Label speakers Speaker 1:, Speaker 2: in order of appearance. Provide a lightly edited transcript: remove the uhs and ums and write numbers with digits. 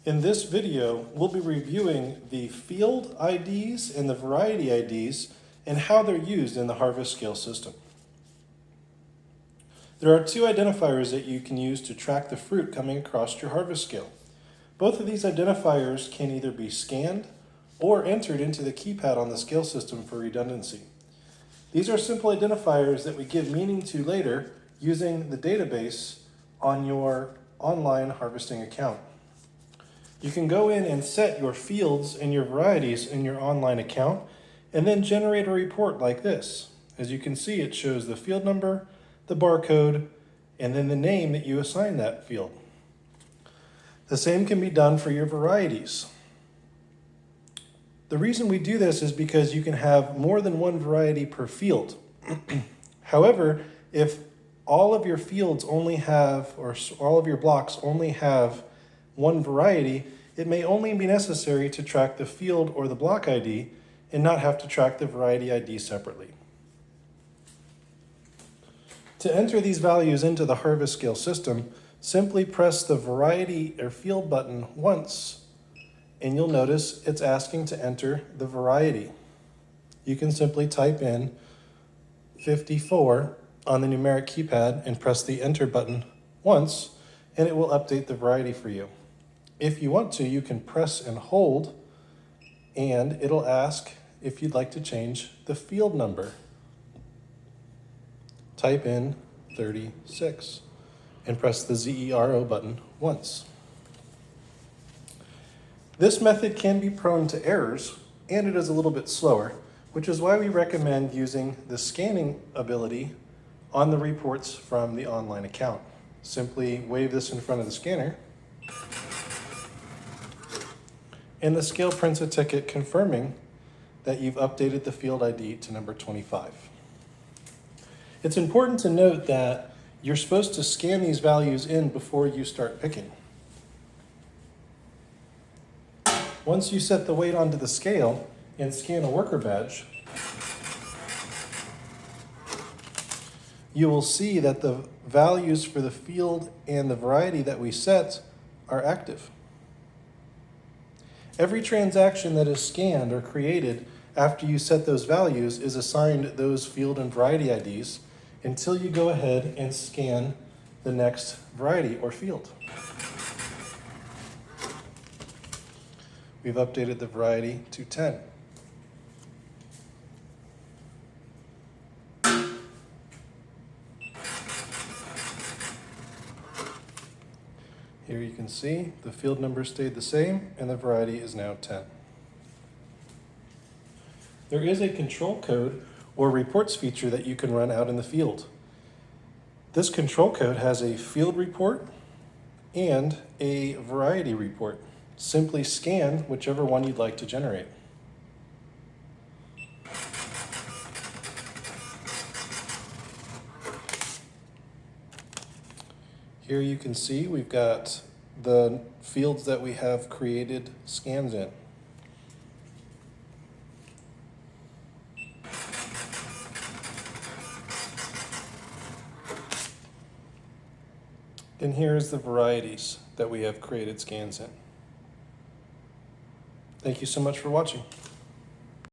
Speaker 1: In this video, we'll be reviewing the field IDs and the variety IDs and how they're used in the harvest scale system. There are two identifiers that you can use to track the fruit coming across your harvest scale. Both of these identifiers can either be scanned or entered into the keypad on the scale system for redundancy. These are simple identifiers that we give meaning to later using the database on your online harvesting account. You can go in and set your fields and your varieties in your online account and then generate a report like this. As you can see, it shows the field number, the barcode, and then the name that you assign that field. The same can be done for your varieties. The reason we do this is because you can have more than one variety per field. However, if all of your fields only have, or all of your blocks only have one variety, it may only be necessary to track the field or the block ID and not have to track the variety ID separately. To enter these values into the harvest scale system, simply press the variety or field button once, and you'll notice it's asking to enter the variety. You can simply type in 54 on the numeric keypad and press the enter button once, and it will update the variety for you. If you want to, you can press and hold, and it'll ask if you'd like to change the field number. Type in 36 and press the ZERO button once. This method can be prone to errors, and it is a little bit slower, which is why we recommend using the scanning ability on the reports from the online account. Simply wave this in front of the scanner, and the scale prints a ticket confirming that you've updated the field ID to number 25. It's important to note that you're supposed to scan these values in before you start picking. Once you set the weight onto the scale and scan a worker badge, you will see that the values for the field and the variety that we set are active. Every transaction that is scanned or created after you set those values is assigned those field and variety IDs until you go ahead and scan the next variety or field. We've updated the variety to 10. Here you can see the field number stayed the same and the variety is now 10. There is a control code or reports feature that you can run out in the field. This control code has a field report and a variety report. Simply scan whichever one you'd like to generate. Here you can see we've got the fields that we have created scans in. And here's the varieties that we have created scans in. Thank you so much for watching.